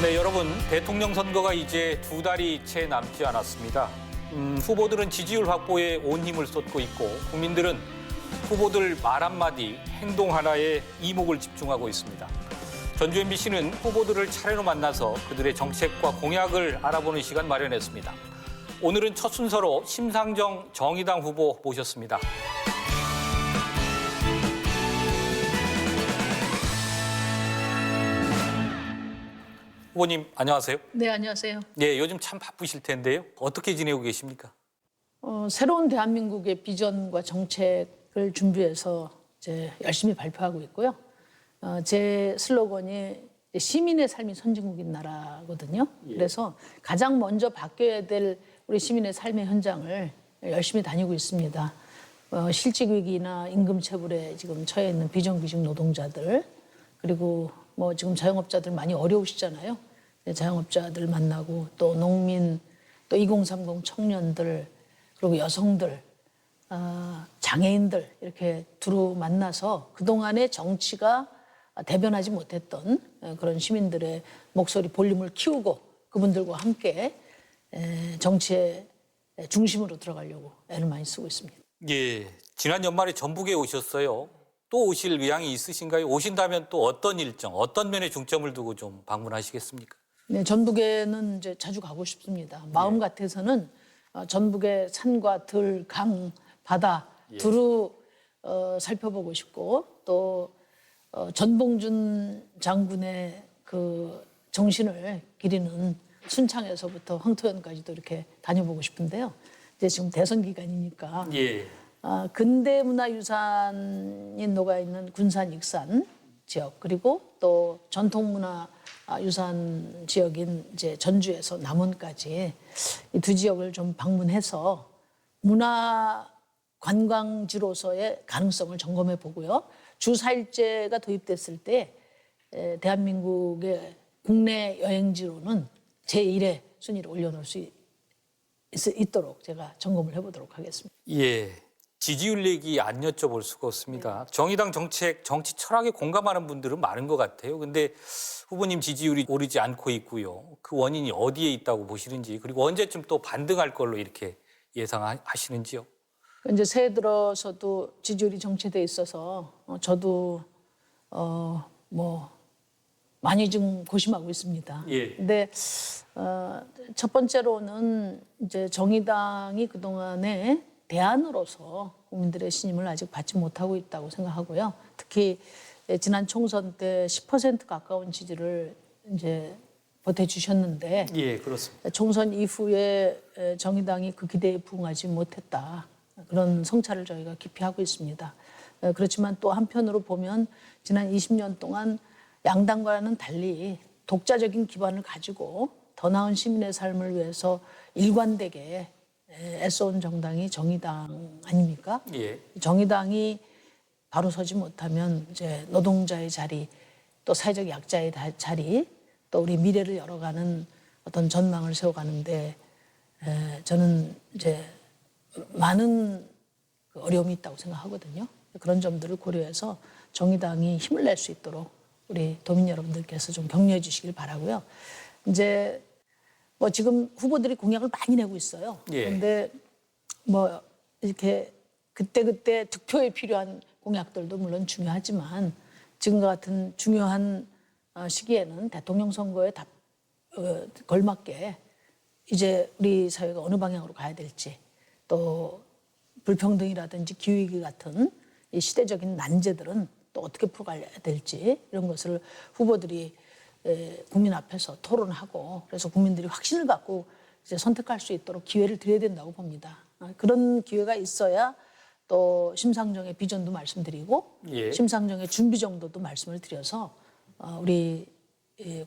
네, 여러분, 대통령 선거가 이제 2달이 채 남지 않았습니다. 후보들은 지지율 확보에 온 힘을 쏟고 있고 국민들은 후보들 말 한마디, 행동 하나에 이목을 집중하고 있습니다. 전주 MBC는 후보들을 차례로 만나서 그들의 정책과 공약을 알아보는 시간 마련했습니다. 오늘은 첫 순서로 심상정 정의당 후보 모셨습니다. 후보님, 안녕하세요. 네, 안녕하세요. 네, 요즘 참 바쁘실 텐데요. 어떻게 지내고 계십니까? 새로운 대한민국의 비전과 정책을 준비해서 이제 열심히 발표하고 있고요. 제 슬로건이 시민의 삶이 선진국인 나라거든요. 그래서 가장 먼저 바뀌어야 될 우리 시민의 삶의 현장을 열심히 다니고 있습니다. 실직 위기나 임금 체불에 지금 처해 있는 비정규직 노동자들, 그리고 뭐 지금 자영업자들 많이 어려우시잖아요. 자영업자들 만나고 또 농민, 또 2030 청년들, 그리고 여성들, 장애인들 이렇게 두루 만나서 그동안의 정치가 대변하지 못했던 그런 시민들의 목소리 볼륨을 키우고 그분들과 함께 정치의 중심으로 들어가려고 애를 많이 쓰고 있습니다. 예, 지난 연말에 전북에 오셨어요. 또 오실 의향이 있으신가요? 오신다면 또 어떤 일정, 어떤 면에 중점을 두고 좀 방문하시겠습니까? 네, 전북에는 이제 자주 가고 싶습니다. 마음 같아서는 전북의 산과 들, 강, 바다 두루 살펴보고 싶고 또 전봉준 장군의 그 정신을 기리는 순창에서부터 황토현까지도 이렇게 다녀보고 싶은데요. 이제 지금 대선 기간이니까 근대 문화유산이 녹아 있는 군산 익산 지역, 그리고 또 전통문화 유산 지역인 이제 전주에서 남원까지 이 두 지역을 좀 방문해서 문화 관광지로서의 가능성을 점검해 보고요. 주 4일제가 도입됐을 때 대한민국의 국내 여행지로는 제1의 순위를 올려놓을 수 있도록 제가 점검을 해보도록 하겠습니다. 예, 지지율 얘기 안 여쭤볼 수가 없습니다. 정의당 정책, 정치 철학에 공감하는 분들은 많은 것 같아요. 근데 후보님 지지율이 오르지 않고 있고요. 그 원인이 어디에 있다고 보시는지, 그리고 언제쯤 또 반등할 걸로 이렇게 예상하시는지요? 이제 새해 들어서도 지지율이 정체돼 있어서 저도 뭐 많이 좀 고심하고 있습니다. 근데 첫 번째로는 이제 정의당이 그동안에 대안으로서 국민들의 신임을 아직 받지 못하고 있다고 생각하고요. 특히 지난 총선 때 10% 가까운 지지를 이제 보태주셨는데, 그렇습니다. 총선 이후에 정의당이 그 기대에 부응하지 못했다. 그런 성찰을 저희가 깊이 하고 있습니다. 그렇지만 또 한편으로 보면 지난 20년 동안 양당과는 달리 독자적인 기반을 가지고 더 나은 시민의 삶을 위해서 일관되게 애써온 정당이 정의당 아닙니까? 정의당이 바로 서지 못하면 이제 노동자의 자리, 또 사회적 약자의 자리, 또 우리 미래를 열어가는 어떤 전망을 세워가는데 저는 이제 많은 어려움이 있다고 생각하거든요. 그런 점들을 고려해서 정의당이 힘을 낼 수 있도록 우리 도민 여러분들께서 좀 격려해 주시길 바라고요. 이제 뭐 지금 후보들이 공약을 많이 내고 있어요. 그런데 뭐 이렇게 그때그때 득표에 필요한 공약들도 물론 중요하지만 지금과 같은 중요한 시기에는 대통령 선거에 걸맞게 이제 우리 사회가 어느 방향으로 가야 될지, 또 불평등이라든지 기후위기 같은 이 시대적인 난제들은 또 어떻게 풀어가야 될지, 이런 것을 후보들이 국민 앞에서 토론하고, 그래서 국민들이 확신을 갖고 이제 선택할 수 있도록 기회를 드려야 된다고 봅니다. 그런 기회가 있어야 또 심상정의 비전도 말씀드리고 심상정의 준비 정도도 말씀을 드려서 우리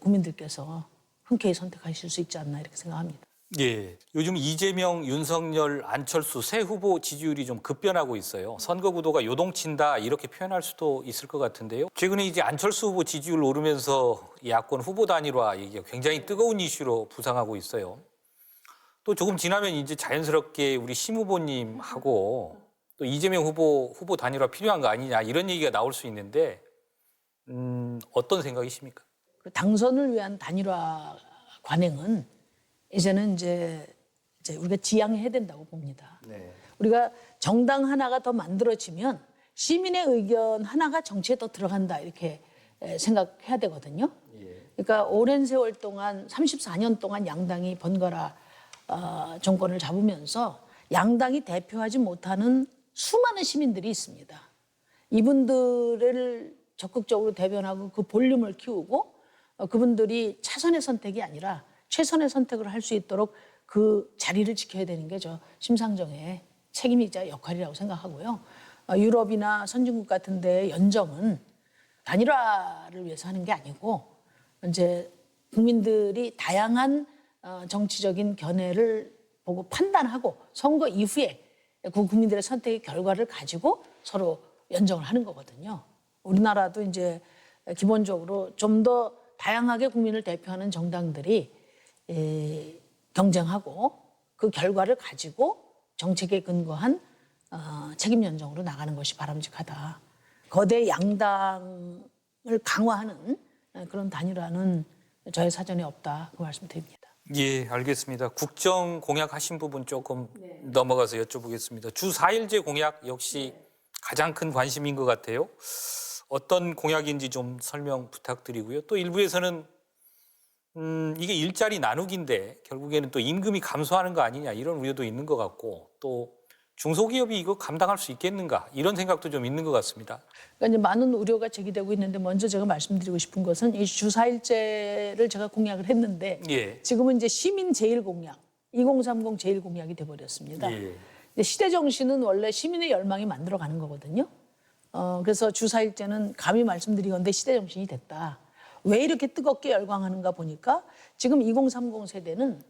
국민들께서 흔쾌히 선택하실 수 있지 않나 이렇게 생각합니다. 예, 요즘 이재명, 윤석열, 안철수 새 후보 지지율이 좀 급변하고 있어요. 선거 구도가 요동친다 이렇게 표현할 수도 있을 것 같은데요. 최근에 이제 안철수 후보 지지율 오르면서 야권 후보 단일화 얘기가 굉장히 뜨거운 이슈로 부상하고 있어요. 또 조금 지나면 이제 자연스럽게 우리 심 후보님하고 또 이재명 후보 단일화 필요한 거 아니냐 이런 얘기가 나올 수 있는데 어떤 생각이십니까? 그 당선을 위한 단일화 관행은 이제는 이제 우리가 지양해야 된다고 봅니다. 네. 우리가 정당 하나가 더 만들어지면 시민의 의견 하나가 정치에 더 들어간다 이렇게 생각해야 되거든요. 그러니까 오랜 세월 동안 34년 동안 양당이 번갈아 정권을 잡으면서 양당이 대표하지 못하는 수많은 시민들이 있습니다. 이분들을 적극적으로 대변하고 그 볼륨을 키우고 그분들이 차선의 선택이 아니라 최선의 선택을 할 수 있도록 그 자리를 지켜야 되는 게 저 심상정의 책임이자 역할이라고 생각하고요. 유럽이나 선진국 같은 데의 연정은 단일화를 위해서 하는 게 아니고 이제 국민들이 다양한 정치적인 견해를 보고 판단하고 선거 이후에 그 국민들의 선택의 결과를 가지고 서로 연정을 하는 거거든요. 우리나라도 이제 기본적으로 좀 더 다양하게 국민을 대표하는 정당들이 경쟁하고 그 결과를 가지고 정책에 근거한 책임 연정으로 나가는 것이 바람직하다. 거대 양당을 강화하는 그런 단일화는 저의 사전에 없다. 그 말씀드립니다. 예, 알겠습니다. 국정 공약하신 부분 조금 넘어가서 여쭤보겠습니다. 주 4일제 공약 역시 가장 큰 관심인 것 같아요. 어떤 공약인지 좀 설명 부탁드리고요. 또 일부에서는 이게 일자리 나누기인데 결국에는 또 임금이 감소하는 거 아니냐 이런 우려도 있는 것 같고 또 중소기업이 이거 감당할 수 있겠는가 이런 생각도 좀 있는 것 같습니다. 그러니까 이제 많은 우려가 제기되고 있는데 먼저 제가 말씀드리고 싶은 것은 이 주 4일제를 제가 공약을 했는데 예. 지금은 이제 시민 제일 공약, 2030 제일 공약이 돼버렸습니다. 예. 근데 시대 정신은 원래 시민의 열망이 만들어가는 거거든요. 그래서 주 4일제는 감히 말씀드리건대 시대 정신이 됐다. 왜 이렇게 뜨겁게 열광하는가 보니까 지금 2030 세대는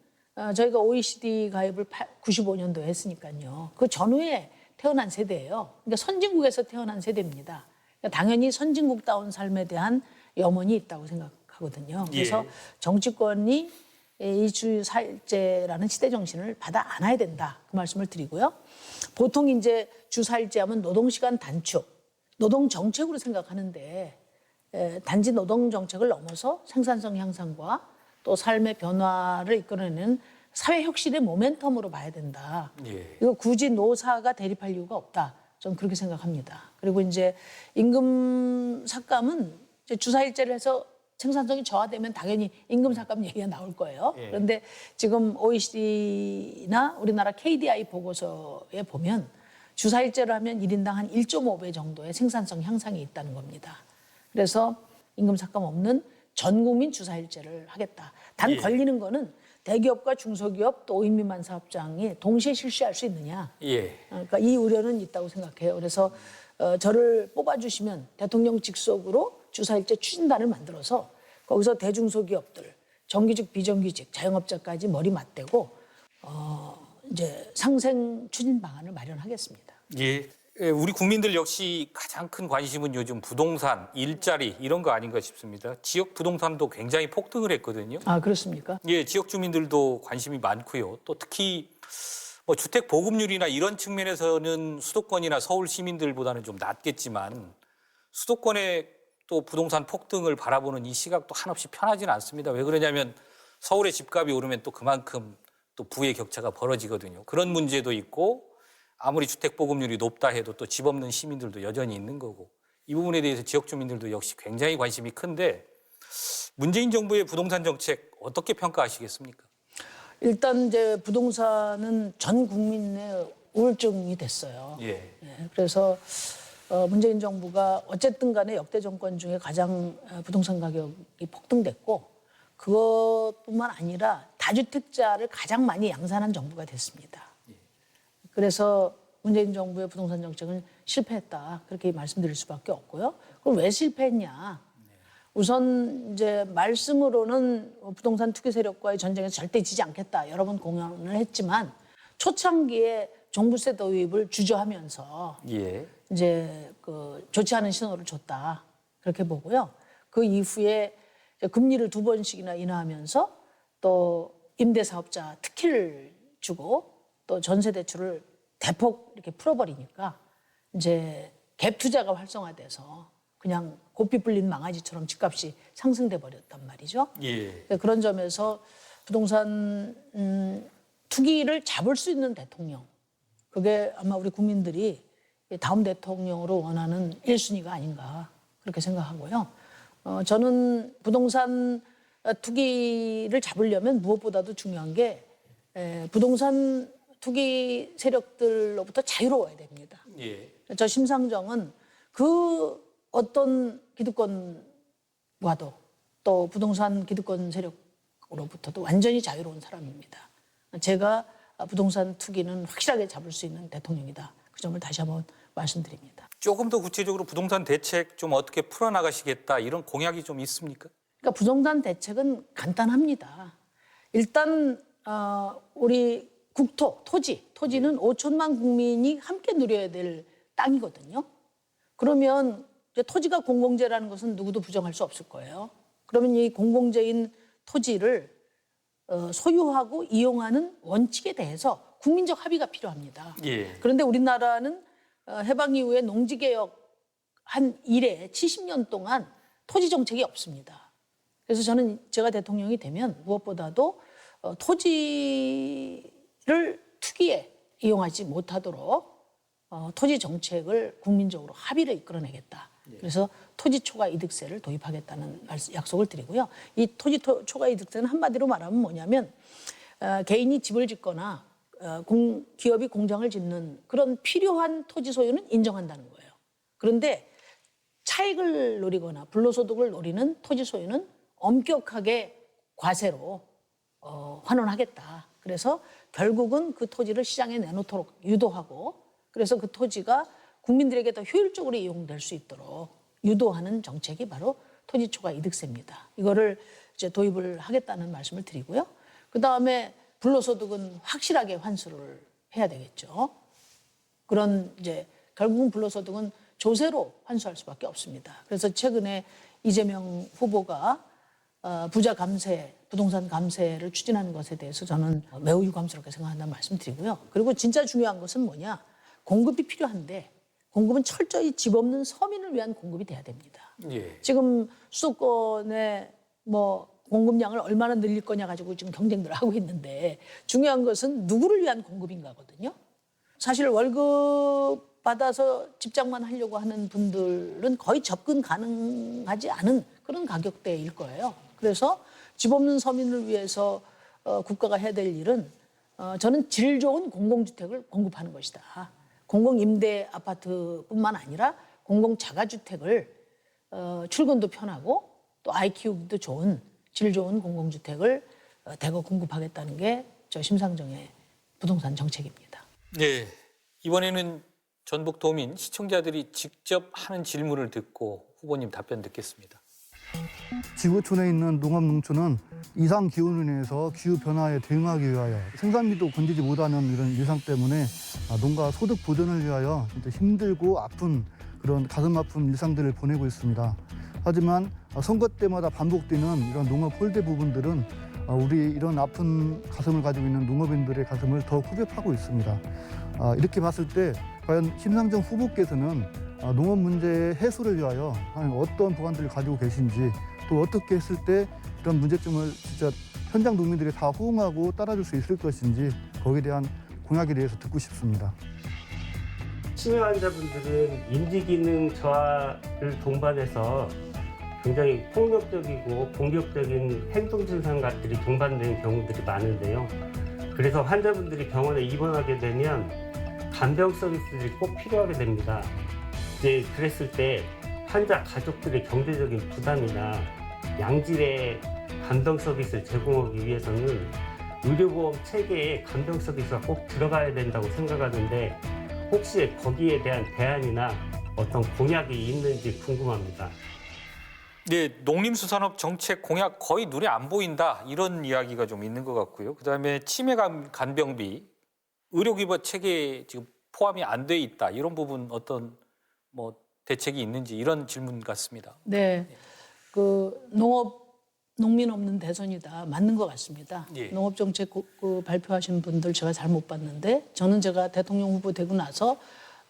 저희가 OECD 가입을 95년도에 했으니까요. 그 전후에 태어난 세대예요. 그러니까 선진국에서 태어난 세대입니다. 그러니까 당연히 선진국다운 삶에 대한 염원이 있다고 생각하거든요. 그래서 정치권이 이 주 4일제라는 시대 정신을 받아 안아야 된다. 그 말씀을 드리고요. 보통 이제 주 4일제 하면 노동시간 단축, 노동 정책으로 생각하는데 단지 노동 정책을 넘어서 생산성 향상과 또 삶의 변화를 이끌어내는 사회 혁신의 모멘텀으로 봐야 된다. 예. 이거 굳이 노사가 대립할 이유가 없다. 저는 그렇게 생각합니다. 그리고 이제 임금 삭감은 이제 주 4일제를 해서 생산성이 저하되면 당연히 임금 삭감 얘기가 나올 거예요. 예. 그런데 지금 OECD나 우리나라 KDI 보고서에 보면 주 4일제를 하면 1인당 한 1.5배 정도의 생산성 향상이 있다는 겁니다. 그래서 임금 삭감 없는 전 국민 주 4일제를 하겠다. 단 예. 걸리는 거는 대기업과 중소기업 또 5인 미만 사업장이 동시에 실시할 수 있느냐. 예. 그러니까 이 우려는 있다고 생각해요. 그래서 저를 뽑아주시면 대통령 직속으로 주 4일제 추진단을 만들어서 거기서 대중소기업들, 정규직, 비정규직, 자영업자까지 머리 맞대고 이제 상생 추진 방안을 마련하겠습니다. 예. 우리 국민들 역시 가장 큰 관심은 요즘 부동산, 일자리 이런 거 아닌가 싶습니다. 지역 부동산도 굉장히 폭등을 했거든요. 아, 그렇습니까? 예, 지역 주민들도 관심이 많고요. 또 특히 뭐 주택 보급률이나 이런 측면에서는 수도권이나 서울 시민들보다는 좀 낮겠지만 수도권의 또 부동산 폭등을 바라보는 이 시각도 한없이 편하지는 않습니다. 왜 그러냐면 서울의 집값이 오르면 또 그만큼 또 부의 격차가 벌어지거든요. 그런 문제도 있고 아무리 주택 보급률이 높다 해도 또 집 없는 시민들도 여전히 있는 거고 이 부분에 대해서 지역 주민들도 역시 굉장히 관심이 큰데 문재인 정부의 부동산 정책 어떻게 평가하시겠습니까? 일단 이제 부동산은 전 국민의 우울증이 됐어요. 예. 예, 그래서 문재인 정부가 어쨌든 간에 역대 정권 중에 가장 부동산 가격이 폭등됐고 그것뿐만 아니라 다주택자를 가장 많이 양산한 정부가 됐습니다. 그래서 문재인 정부의 부동산 정책은 실패했다. 그렇게 말씀드릴 수밖에 없고요. 그럼 왜 실패했냐? 우선 이제 말씀으로는 부동산 투기 세력과의 전쟁에서 절대 지지 않겠다. 여러 번 공언을 했지만 초창기에 종부세 도입을 주저하면서 예. 이제 그 좋지 않은 신호를 줬다. 그렇게 보고요. 그 이후에 금리를 2번씩이나 인하하면서 또 임대사업자 특혜를 주고 또 전세 대출을 대폭 이렇게 풀어버리니까 이제 갭 투자가 활성화돼서 그냥 고삐 불린 망아지처럼 집값이 상승돼 버렸단 말이죠. 예. 그러니까 그런 점에서 부동산 투기를 잡을 수 있는 대통령, 그게 아마 우리 국민들이 다음 대통령으로 원하는 1순위가 아닌가 그렇게 생각하고요. 저는 부동산 투기를 잡으려면 무엇보다도 중요한 게 부동산 투기 세력들로부터 자유로워야 됩니다. 예. 저 심상정은 그 어떤 기득권과도 또 부동산 기득권 세력으로부터도 완전히 자유로운 사람입니다. 제가 부동산 투기는 확실하게 잡을 수 있는 대통령이다. 그 점을 다시 한번 말씀드립니다. 조금 더 구체적으로 부동산 대책 좀 어떻게 풀어나가시겠다 이런 공약이 좀 있습니까? 그러니까 부동산 대책은 간단합니다. 일단 우리 토지는 5천만 국민이 함께 누려야 될 땅이거든요. 그러면 이제 토지가 공공재라는 것은 누구도 부정할 수 없을 거예요. 그러면 이 공공재인 토지를 소유하고 이용하는 원칙에 대해서 국민적 합의가 필요합니다. 예. 그런데 우리나라는 해방 이후에 농지개혁 한 이래 70년 동안 토지 정책이 없습니다. 그래서 저는 제가 대통령이 되면 무엇보다도 토지를 투기에 이용하지 못하도록 토지 정책을 국민적으로 합의를 이끌어내겠다. 그래서 토지 초과 이득세를 도입하겠다는 약속을 드리고요. 이 토지 초과 이득세는 한마디로 말하면 뭐냐면 개인이 집을 짓거나 기업이 공장을 짓는 그런 필요한 토지 소유는 인정한다는 거예요. 그런데 차익을 노리거나 불로소득을 노리는 토지 소유는 엄격하게 과세로 환원하겠다. 그래서 결국은 그 토지를 시장에 내놓도록 유도하고 그래서 그 토지가 국민들에게 더 효율적으로 이용될 수 있도록 유도하는 정책이 바로 토지 초과 이득세입니다. 이거를 이제 도입을 하겠다는 말씀을 드리고요. 그 다음에 불로소득은 확실하게 환수를 해야 되겠죠. 그런 이제 결국은 불로소득은 조세로 환수할 수밖에 없습니다. 그래서 최근에 이재명 후보가 부자 감세, 부동산 감세를 추진하는 것에 대해서 저는 매우 유감스럽게 생각한다는 말씀 드리고요. 그리고 진짜 중요한 것은 뭐냐? 공급이 필요한데 공급은 철저히 집 없는 서민을 위한 공급이 돼야 됩니다. 예. 지금 수도권의 공급량을 얼마나 늘릴 거냐 가지고 지금 경쟁들 하고 있는데 중요한 것은 누구를 위한 공급인가거든요. 사실 월급 받아서 집장만 하려고 하는 분들은 거의 접근 가능하지 않은 그런 가격대일 거예요. 그래서 집 없는 서민을 위해서 국가가 해야 될 일은 저는 질 좋은 공공주택을 공급하는 것이다. 공공임대 아파트뿐만 아니라 공공자가주택을 출근도 편하고 또 아이 키우기도 좋은 질 좋은 공공주택을 대거 공급하겠다는 게 저 심상정의 부동산 정책입니다. 네. 이번에는 전북도민 시청자들이 직접 하는 질문을 듣고 후보님 답변 듣겠습니다. 지구촌에 있는 농업농촌은 이상 기온으로 인해서 기후 변화에 대응하기 위하여 생산비도 건지지 못하는 이런 일상 때문에 농가 소득 보전을 위하여 진짜 힘들고 아픈 그런 가슴 아픈 일상들을 보내고 있습니다. 하지만 선거 때마다 반복되는 이런 농업 홀대 부분들은 우리 이런 아픈 가슴을 가지고 있는 농업인들의 가슴을 더 후벼파고 있습니다. 이렇게 봤을 때 과연 심상정 후보께서는 농업 문제의 해소를 위하여 어떤 법안들을 가지고 계신지 또 어떻게 했을 때 이런 문제점을 진짜 현장 농민들이 다 호응하고 따라줄 수 있을 것인지 거기에 대한 공약에 대해서 듣고 싶습니다. 치매 환자분들은 인지기능 저하를 동반해서 굉장히 폭력적이고 공격적인 행동 증상들이 동반되는 경우들이 많은데요. 그래서 환자분들이 병원에 입원하게 되면 간병 서비스들이 꼭 필요하게 됩니다. 이제 그랬을 때 환자 가족들의 경제적인 부담이나 양질의 간병 서비스를 제공하기 위해서는 의료보험 체계에 간병 서비스가 꼭 들어가야 된다고 생각하는데 혹시 거기에 대한 대안이나 어떤 공약이 있는지 궁금합니다. 네, 농림수산업 정책 공약 거의 눈에 안 보인다 이런 이야기가 좀 있는 것 같고요. 그다음에 치매 간병비, 의료기부 체계에 지금 포함이 안 돼 있다 이런 부분 어떤 대책이 있는지 이런 질문 같습니다. 네, 농민 없는 대선이다 맞는 것 같습니다. 예. 농업 정책 발표하신 분들 제가 잘 못 봤는데 저는 제가 대통령 후보 되고 나서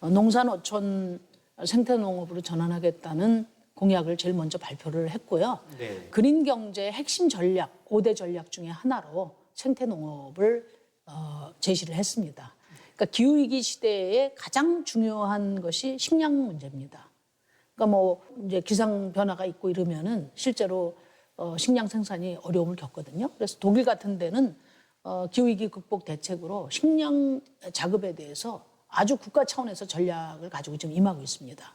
농산어촌 생태농업으로 전환하겠다는 공약을 제일 먼저 발표를 했고요. 네. 그린 경제의 핵심 전략, 5대 전략 중에 하나로 생태 농업을 제시를 했습니다. 그러니까 기후위기 시대에 가장 중요한 것이 식량 문제입니다. 그러니까 뭐 이제 기상 변화가 있고 이러면은 실제로 식량 생산이 어려움을 겪거든요. 그래서 독일 같은 데는 기후위기 극복 대책으로 식량 자급에 대해서 아주 국가 차원에서 전략을 가지고 지금 임하고 있습니다.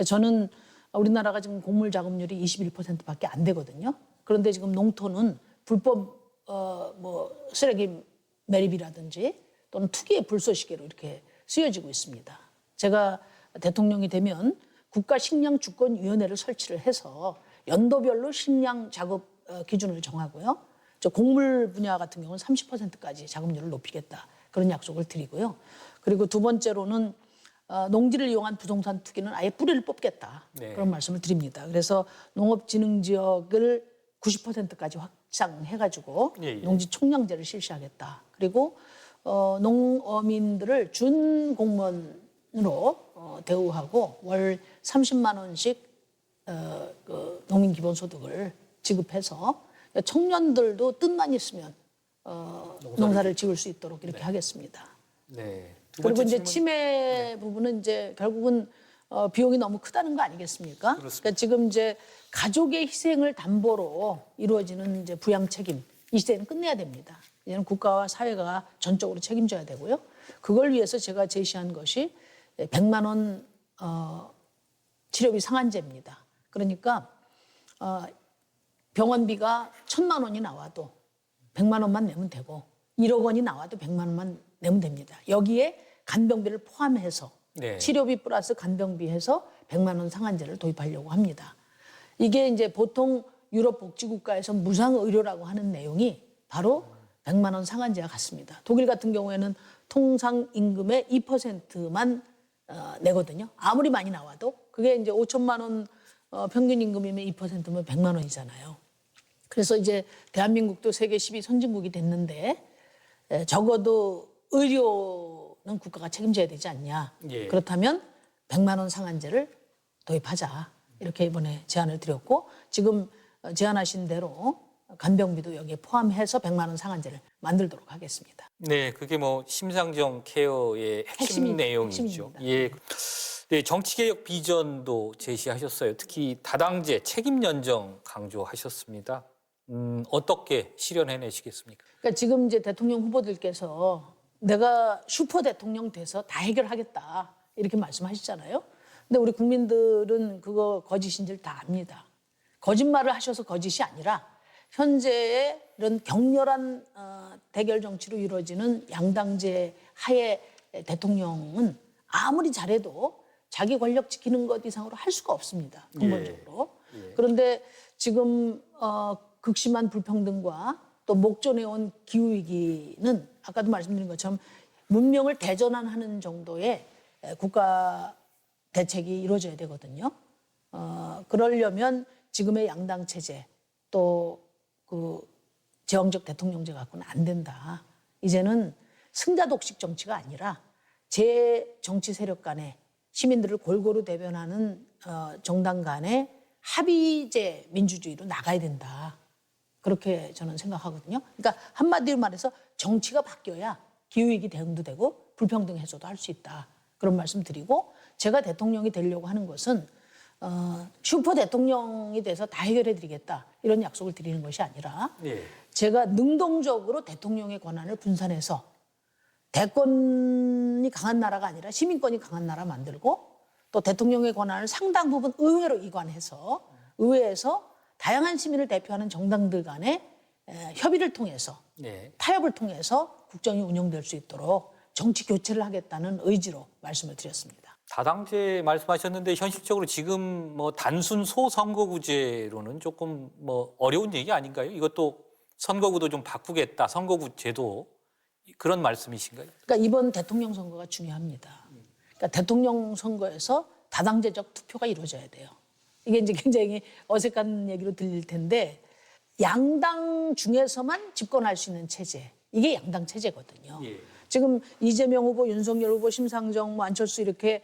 저는 우리나라가 지금 곡물 자급률이 21%밖에 안 되거든요. 그런데 지금 농토는 불법 뭐 쓰레기 매립이라든지 또는 투기의 불쏘시개로 이렇게 쓰여지고 있습니다. 제가 대통령이 되면 국가식량주권위원회를 설치를 해서 연도별로 식량 작업 기준을 정하고요. 저 곡물 분야 같은 경우는 30%까지 자급률을 높이겠다. 그런 약속을 드리고요. 그리고 두 번째로는 농지를 이용한 부동산 투기는 아예 뿌리를 뽑겠다. 네. 그런 말씀을 드립니다. 그래서 농업진흥지역을 90%까지 확장해가지고 예, 예. 농지 총량제를 실시하겠다. 그리고 농어민들을 준공무원으로 대우하고 월 30만 원씩 그 농민 기본소득을 지급해서 청년들도 뜻만 있으면 농사를 지을 수 있도록 이렇게 하겠습니다. 네. 두 그리고 번째 이제 질문. 치매 부분은 이제 결국은 비용이 너무 크다는 거 아니겠습니까? 그렇습니다. 그러니까 지금 이제 가족의 희생을 담보로 이루어지는 이제 부양 책임 이 시대는 끝내야 됩니다. 이제는 국가와 사회가 전적으로 책임져야 되고요. 그걸 위해서 제가 제시한 것이 100만 원 치료비 상한제입니다. 그러니까 병원비가 1,000만 원이 나와도 100만 원만 내면 되고 1억 원이 나와도 100만 원만 내면 됩니다. 여기에 간병비를 포함해서 네. 치료비 플러스 간병비 해서 100만 원 상한제를 도입하려고 합니다. 이게 이제 보통 유럽 복지국가에서 무상의료라고 하는 내용이 바로 100만 원 상한제와 같습니다. 독일 같은 경우에는 통상 임금의 2%만 내거든요. 아무리 많이 나와도 그게 이제 5천만 원 평균 임금이면 2%면 100만 원이잖아요. 그래서 이제 대한민국도 세계 10위 선진국이 됐는데 적어도 의료는 국가가 책임져야 되지 않냐. 예. 그렇다면 100만 원 상한제를 도입하자. 이렇게 이번에 제안을 드렸고 지금 제안하신 대로 간병비도 여기에 포함해서 100만 원 상한제를 만들도록 하겠습니다. 네, 그게 뭐 심상정 케어의 핵심 내용이죠. 핵심입니다. 예. 네, 정치개혁 비전도 제시하셨어요. 특히 다당제 책임 연정 강조하셨습니다. 어떻게 실현해내시겠습니까? 그러니까 지금 이제 대통령 후보들께서 내가 슈퍼 대통령 돼서 다 해결하겠다 이렇게 말씀하시잖아요. 근데 우리 국민들은 그거 거짓인 줄 다 압니다. 거짓말을 하셔서 거짓이 아니라 현재의 이런 격렬한 대결 정치로 이루어지는 양당제 하에 대통령은 아무리 잘해도 자기 권력 지키는 것 이상으로 할 수가 없습니다. 근본적으로. 그런데 지금 극심한 불평등과 또 목전에 온 기후위기는 아까도 말씀드린 것처럼 문명을 대전환하는 정도의 국가 대책이 이루어져야 되거든요. 그러려면 지금의 양당 체제 또 그 제왕적 대통령제 갖고는 안 된다. 이제는 승자 독식 정치가 아니라 제 정치 세력 간에 시민들을 골고루 대변하는 정당 간의 합의제 민주주의로 나가야 된다. 그렇게 저는 생각하거든요. 그러니까 한마디로 말해서 정치가 바뀌어야 기후위기 대응도 되고 불평등 해소도 할 수 있다. 그런 말씀 드리고 제가 대통령이 되려고 하는 것은 슈퍼 대통령이 돼서 다 해결해 드리겠다. 이런 약속을 드리는 것이 아니라 예. 제가 능동적으로 대통령의 권한을 분산해서 대권이 강한 나라가 아니라 시민권이 강한 나라 만들고 또 대통령의 권한을 상당 부분 의회로 이관해서 의회에서 다양한 시민을 대표하는 정당들 간의 협의를 통해서 네. 타협을 통해서 국정이 운영될 수 있도록 정치 교체를 하겠다는 의지로 말씀을 드렸습니다. 다당제 말씀하셨는데 현실적으로 지금 뭐 단순 소선거구제로는 조금 뭐 어려운 얘기 아닌가요? 이것도 선거구도 좀 바꾸겠다. 선거구 제도 그런 말씀이신가요? 그러니까 이번 대통령 선거가 중요합니다. 그러니까 대통령 선거에서 다당제적 투표가 이루어져야 돼요. 이게 이제 굉장히 어색한 얘기로 들릴 텐데 양당 중에서만 집권할 수 있는 체제. 이게 양당 체제거든요. 예. 지금 이재명 후보, 윤석열 후보, 심상정, 뭐 안철수 이렇게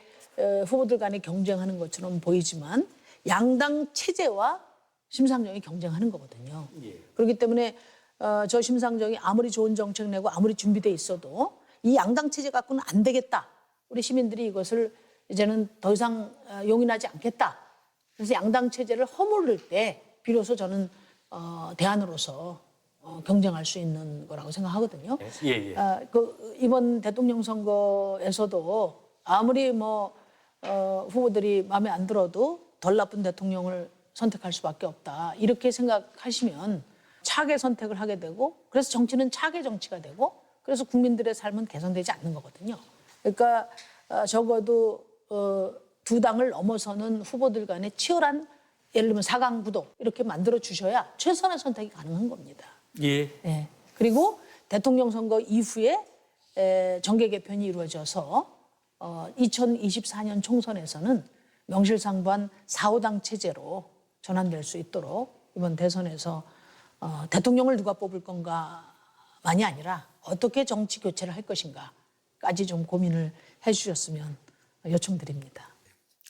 후보들 간에 경쟁하는 것처럼 보이지만 양당 체제와 심상정이 경쟁하는 거거든요. 예. 그렇기 때문에 저 심상정이 아무리 좋은 정책 내고 아무리 준비돼 있어도 이 양당 체제 갖고는 안 되겠다. 우리 시민들이 이것을 이제는 더 이상 용인하지 않겠다. 그래서 양당 체제를 허물을 때 비로소 저는 대안으로서 경쟁할 수 있는 거라고 생각하거든요. 예, 예. 이번 대통령 선거에서도 아무리 후보들이 마음에 안 들어도 덜 나쁜 대통령을 선택할 수밖에 없다. 이렇게 생각하시면 차기 선택을 하게 되고 그래서 정치는 차기 정치가 되고 그래서 국민들의 삶은 개선되지 않는 거거든요. 그러니까 적어도 두 당을 넘어서는 후보들 간의 치열한 예를 들면 4강 구도 이렇게 만들어 주셔야 최선의 선택이 가능한 겁니다. 예. 예. 그리고 대통령 선거 이후에 정계 개편이 이루어져서 2024년 총선에서는 명실상부한 4, 5당 체제로 전환될 수 있도록 이번 대선에서 대통령을 누가 뽑을 건가만이 아니라 어떻게 정치 교체를 할 것인가까지 좀 고민을 해주셨으면 요청드립니다.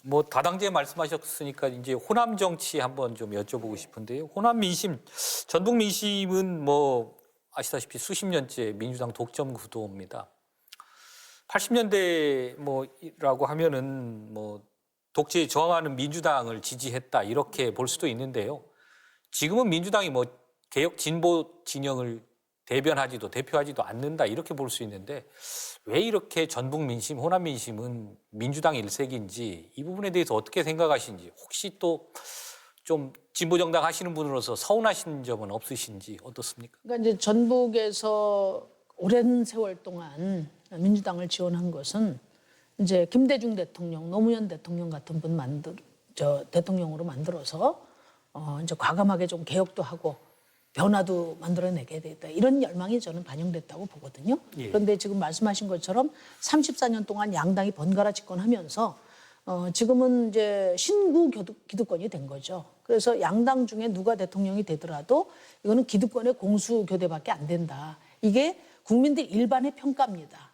뭐 다당제 말씀하셨으니까 이제 호남 정치 한번 좀 여쭤보고 싶은데요. 호남 민심, 전북 민심은 뭐 아시다시피 수십 년째 민주당 독점 구도입니다. 80년대 뭐라고 하면은 뭐 독재에 저항하는 민주당을 지지했다 이렇게 볼 수도 있는데요. 지금은 민주당이 뭐 개혁 진보 진영을 대표하지도 않는다 이렇게 볼 수 있는데 왜 이렇게 전북 민심, 호남 민심은 민주당 일색인지 이 부분에 대해서 어떻게 생각하시는지 혹시 또 좀 진보 정당 하시는 분으로서 서운하신 점은 없으신지 어떻습니까? 그러니까 이제 전북에서 오랜 세월 동안 민주당을 지원한 것은 이제 김대중 대통령, 노무현 대통령 같은 분 대통령으로 만들어서 이제 과감하게 좀 개혁도 하고 변화도 만들어내게 되겠다. 이런 열망이 저는 반영됐다고 보거든요. 예. 그런데 지금 말씀하신 것처럼 34년 동안 양당이 번갈아 집권하면서 지금은 이제 신구 기득권이 된 거죠. 그래서 양당 중에 누가 대통령이 되더라도 이거는 기득권의 공수 교대밖에 안 된다. 이게 국민들 일반의 평가입니다.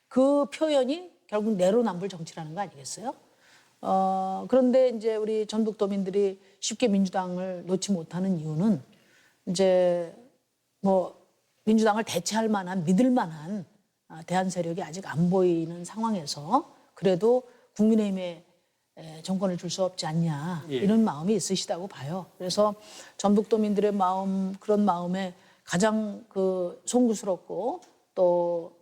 그 표현이 결국 내로남불 정치라는 거 아니겠어요? 그런데 이제 우리 전북도민들이 쉽게 민주당을 놓지 못하는 이유는 이제 뭐 민주당을 대체할 만한 믿을 만한 대안 세력이 아직 안 보이는 상황에서 그래도 국민의힘에 정권을 줄 수 없지 않냐 이런 마음이 있으시다고 봐요. 그래서 전북도민들의 마음 그런 마음에 가장 송구스럽고 또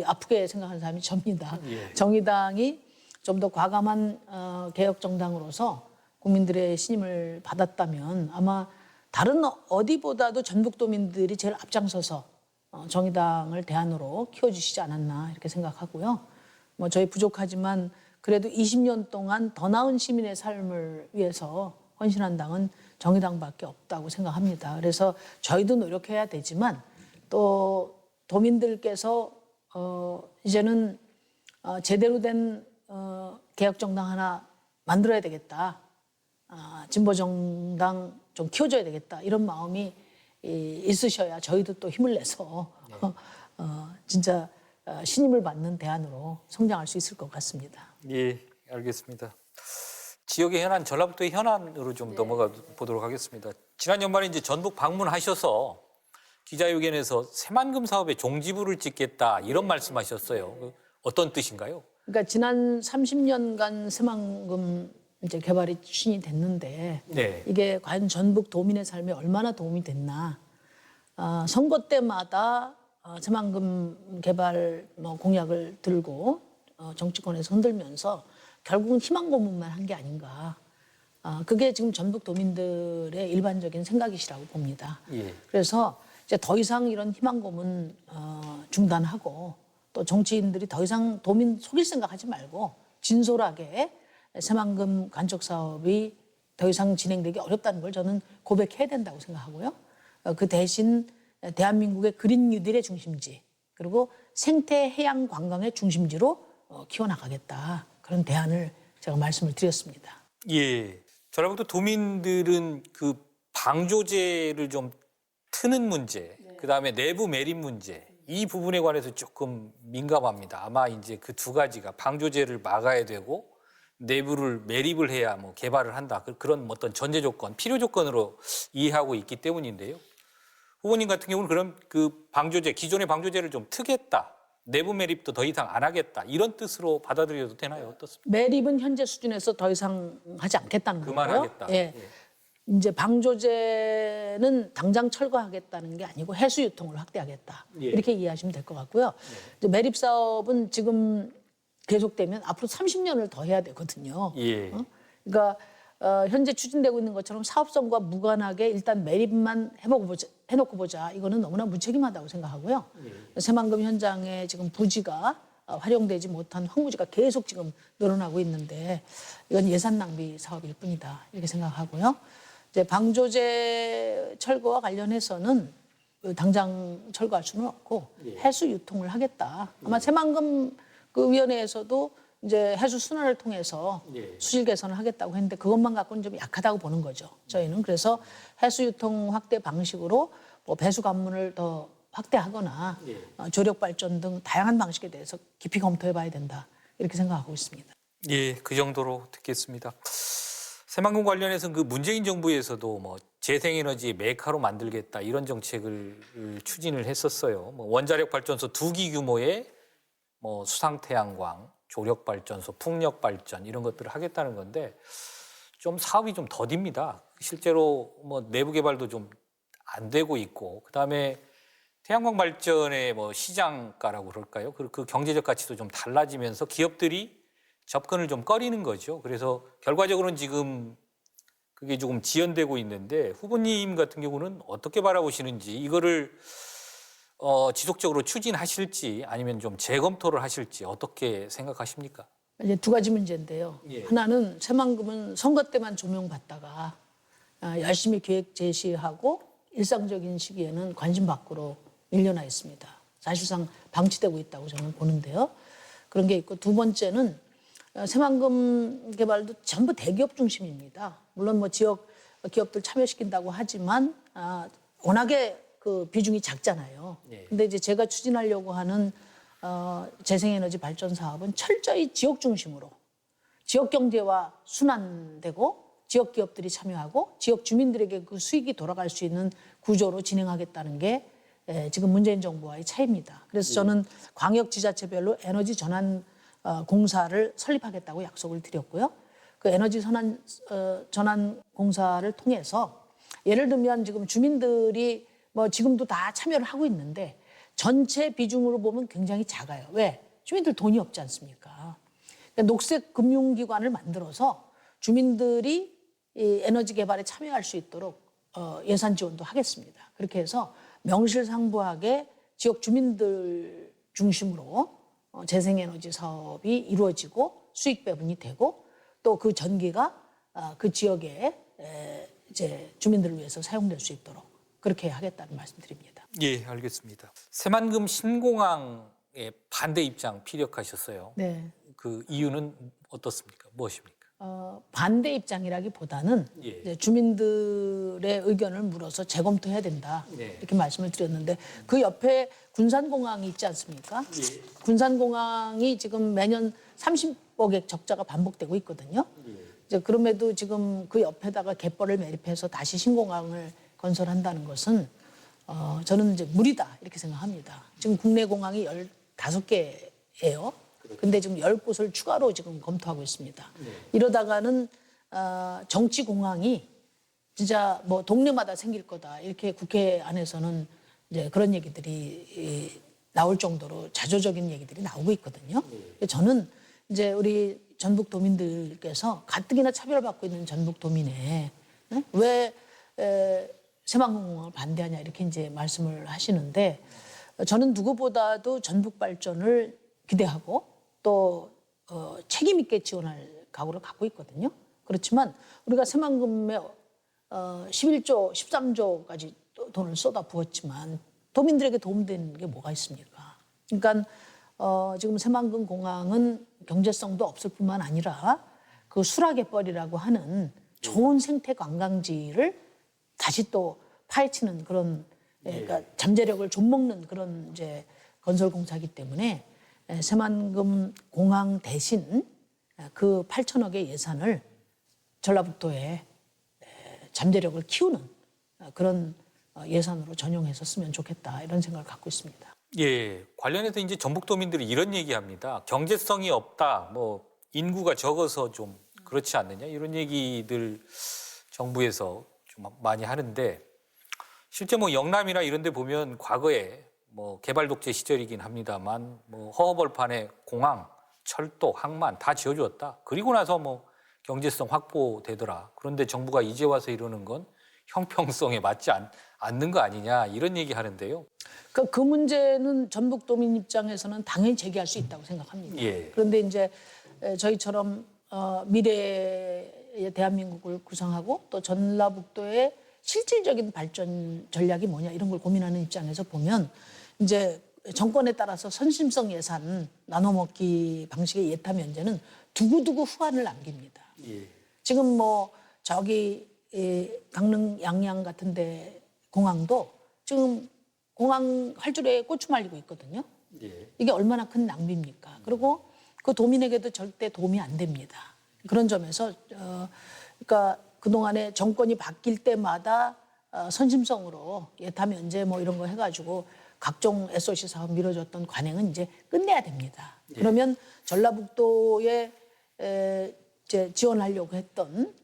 아프게 생각하는 사람이 접니다. 예. 정의당이 좀 더 과감한 개혁 정당으로서 국민들의 신임을 받았다면 아마 다른 어디보다도 전북도민들이 제일 앞장서서 정의당을 대안으로 키워주시지 않았나 이렇게 생각하고요. 뭐 저희 부족하지만 그래도 20년 동안 더 나은 시민의 삶을 위해서 헌신한 당은 정의당밖에 없다고 생각합니다. 그래서 저희도 노력해야 되지만 또 도민들께서 이제는 제대로 된 개혁 정당 하나 만들어야 되겠다. 진보 정당 좀 키워줘야 되겠다. 이런 마음이 있으셔야 저희도 또 힘을 내서 진짜 신임을 받는 대안으로 성장할 수 있을 것 같습니다. 예, 알겠습니다. 지역의 현안, 전라북도의 현안으로 좀 넘어가 보도록 하겠습니다. 지난 연말에 이제 전북 방문하셔서 기자회견에서 새만금 사업에 종지부를 찍겠다 이런 말씀하셨어요. 어떤 뜻인가요? 그러니까 지난 30년간 새만금 이제 개발이 추진이 됐는데 네. 이게 과연 전북 도민의 삶에 얼마나 도움이 됐나? 선거 때마다 새만금 개발 공약을 들고 정치권에서 흔들면서 결국은 희망 고문만 한 게 아닌가. 그게 지금 전북 도민들의 일반적인 생각이시라고 봅니다. 예. 그래서 이제 더 이상 이런 희망 고문 중단하고 또 정치인들이 더 이상 도민 속일 생각하지 말고 진솔하게 새만금 간척 사업이 더 이상 진행되기 어렵다는 걸 저는 고백해야 된다고 생각하고요. 그 대신 대한민국의 그린 뉴딜의 중심지 그리고 생태 해양 관광의 중심지로 키워나가겠다. 그런 대안을 제가 말씀을 드렸습니다. 예. 전라북도 도민들은 그 방조제를 좀 트는 문제, 그다음에 내부 매립 문제 이 부분에 관해서 조금 민감합니다. 아마 이제 그 두 가지가 방조제를 막아야 되고 내부를 매립을 해야 뭐 개발을 한다. 그런 어떤 전제 조건, 필요 조건으로 이해하고 있기 때문인데요. 후보님 같은 경우는 그럼 그 방조제, 기존의 방조제를 좀 트겠다. 내부 매립도 더 이상 안 하겠다. 이런 뜻으로 받아들여도 되나요? 어떻습니까? 매립은 현재 수준에서 더 이상 하지 않겠다는 거고요. 그만하겠다. 예. 이제 방조제는 당장 철거하겠다는 게 아니고 해수 유통을 확대하겠다. 예. 이렇게 이해하시면 될 것 같고요. 이제 매립 사업은 지금 계속되면 앞으로 30년을 더 해야 되거든요. 예. 그러니까 현재 추진되고 있는 것처럼 사업성과 무관하게 일단 매립만 해놓고 보자. 이거는 너무나 무책임하다고 생각하고요. 새만금 현장에 지금 부지가 활용되지 못한 황무지가 계속 지금 늘어나고 있는데 이건 예산 낭비 사업일 뿐이다. 이렇게 생각하고요. 이제 방조제 철거와 관련해서는 당장 철거할 수는 없고 해수 유통을 하겠다. 아마 새만금 그 위원회에서도 이제 해수 순환을 통해서 수질 개선을 하겠다고 했는데 그것만 갖고는 좀 약하다고 보는 거죠. 저희는 그래서 해수 유통 확대 방식으로 뭐 배수 관문을 더 확대하거나 조력 발전 등 다양한 방식에 대해서 깊이 검토해봐야 된다 이렇게 생각하고 있습니다. 예, 그 정도로 듣겠습니다. 새만금 관련해서는 그 문재인 정부에서도 뭐 재생에너지 메카로 만들겠다 이런 정책을 추진을 했었어요. 뭐 원자력 발전소 2기 규모의 뭐 수상태양광, 조력발전소, 풍력발전 이런 것들을 하겠다는 건데 좀 사업이 좀 더딥니다. 실제로 뭐 내부 개발도 좀 안 되고 있고 그다음에 태양광 발전의 뭐 시장가라고 그럴까요? 그 경제적 가치도 좀 달라지면서 기업들이 접근을 좀 꺼리는 거죠. 그래서 결과적으로는 지금 그게 조금 지연되고 있는데 후보님 같은 경우는 어떻게 바라보시는지 이거를 지속적으로 추진하실지 아니면 좀 재검토를 하실지 어떻게 생각하십니까? 이제 두 가지 문제인데요. 하나는 새만금은 선거 때만 조명받다가 열심히 계획 제시하고 일상적인 시기에는 관심 밖으로 밀려나 있습니다. 사실상 방치되고 있다고 저는 보는데요. 그런 게 있고 두 번째는 새만금 개발도 전부 대기업 중심입니다. 물론 뭐 지역 기업들 참여시킨다고 하지만 워낙에 그 비중이 작잖아요. 근데 이제 제가 추진하려고 하는 재생에너지 발전 사업은 철저히 지역 중심으로 지역 경제와 순환되고 지역 기업들이 참여하고 지역 주민들에게 그 수익이 돌아갈 수 있는 구조로 진행하겠다는 게 지금 문재인 정부와의 차이입니다. 그래서 저는 광역 지자체별로 에너지 전환 공사를 설립하겠다고 약속을 드렸고요. 그 에너지 전환 공사를 통해서 예를 들면 지금 주민들이 뭐 지금도 다 참여를 하고 있는데 전체 비중으로 보면 굉장히 작아요. 왜? 주민들 돈이 없지 않습니까? 그러니까 녹색 금융기관을 만들어서 주민들이 이 에너지 개발에 참여할 수 있도록 예산 지원도 하겠습니다. 그렇게 해서 명실상부하게 지역 주민들 중심으로 재생에너지 사업이 이루어지고 수익 배분이 되고 또 그 전기가 그 지역에 이제 주민들을 위해서 사용될 수 있도록 그렇게 하겠다는 말씀드립니다. 예, 알겠습니다. 새만금 신공항의 반대 입장 피력하셨어요. 네. 그 이유는 어떻습니까? 무엇입니까? 반대 입장이라기보다는 이제 주민들의 의견을 물어서 재검토해야 된다 이렇게 말씀을 드렸는데 그 옆에 군산공항이 있지 않습니까? 군산공항이 지금 매년 30억의 적자가 반복되고 있거든요. 이제 그럼에도 지금 그 옆에다가 갯벌을 매립해서 다시 신공항을 건설한다는 것은 저는 이제 무리다 이렇게 생각합니다. 지금 국내 공항이 15개예요. 근데 지금 10곳을 추가로 지금 검토하고 있습니다. 이러다가는 정치 공항이 진짜 뭐 동네마다 생길 거다. 이렇게 국회 안에서는 이제 그런 얘기들이 나올 정도로 자조적인 얘기들이 나오고 있거든요. 저는 이제 우리 전북 도민들께서 가뜩이나 차별받고 있는 전북 도민에 왜 새만금공항을 반대하냐 이렇게 이제 말씀을 하시는데 저는 누구보다도 전북 발전을 기대하고 또 책임 있게 지원할 각오를 갖고 있거든요. 그렇지만 우리가 새만금에 11조, 13조까지 돈을 쏟아 부었지만 도민들에게 도움되는 게 뭐가 있습니까? 그러니까 지금 새만금 공항은 경제성도 없을 뿐만 아니라 그 수락의벌이라고 하는 좋은 생태 관광지를 다시 또 파헤치는 그런 그러니까 잠재력을 좀먹는 그런 이제 건설 공사이기 때문에 새만금 공항 대신 그 8천억의 예산을 전라북도에 잠재력을 키우는 그런 예산으로 전용해서 쓰면 좋겠다 이런 생각을 갖고 있습니다. 예, 관련해서 이제 전북도민들이 이런 얘기합니다. 경제성이 없다, 뭐 인구가 적어서 좀 그렇지 않느냐 이런 얘기들 정부에서 좀 많이 하는데 실제 뭐 영남이나 이런 데 보면 과거에 뭐 개발 독재 시절이긴 합니다만 뭐 허허벌판에 공항, 철도, 항만 다 지어주었다. 그리고 나서 뭐 경제성 확보되더라. 그런데 정부가 이제 와서 이러는 건 형평성에 맞지 않는 거 아니냐 이런 얘기 하는데요. 그 문제는 전북도민 입장에서는 당연히 제기할 수 있다고 생각합니다. 예. 그런데 이제 저희처럼 미래의 대한민국을 구상하고 또 전라북도의 실질적인 발전 전략이 뭐냐 이런 걸 고민하는 입장에서 보면 이제 정권에 따라서 선심성 예산 나눠먹기 방식의 예타 면제는 두고두고 후환을 남깁니다. 예. 지금 뭐 저기 강릉 양양 같은데 공항도 지금 공항 활주로에 고추 말리고 있거든요. 예. 이게 얼마나 큰 낭비입니까? 그리고 그 도민에게도 절대 도움이 안 됩니다. 그런 점에서 그러니까 그동안에 정권이 바뀔 때마다 선심성으로 예타 면제 뭐 이런 거 해가지고 각종 SOC 사업 미뤄졌던 관행은 이제 끝내야 됩니다. 그러면 전라북도에 이제 지원하려고 했던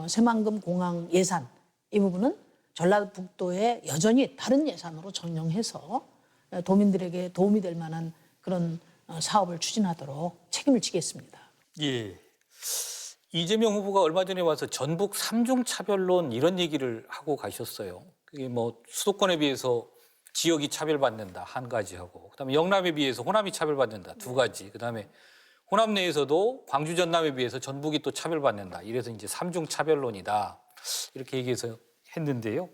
새만금 공항 예산 이 부분은 전라북도에 여전히 다른 예산으로 전용해서 도민들에게 도움이 될 만한 그런 사업을 추진하도록 책임을 지겠습니다. 예. 이재명 후보가 얼마 전에 와서 전북 삼중 차별론 이런 얘기를 하고 가셨어요. 그게 뭐 수도권에 비해서 지역이 차별받는다 한 가지 하고, 그다음에 영남에 비해서 호남이 차별받는다 두 가지, 그다음에 호남 내에서도 광주 전남에 비해서 전북이 또 차별받는다. 이래서 이제 삼중 차별론이다 이렇게 얘기해서 했는데요.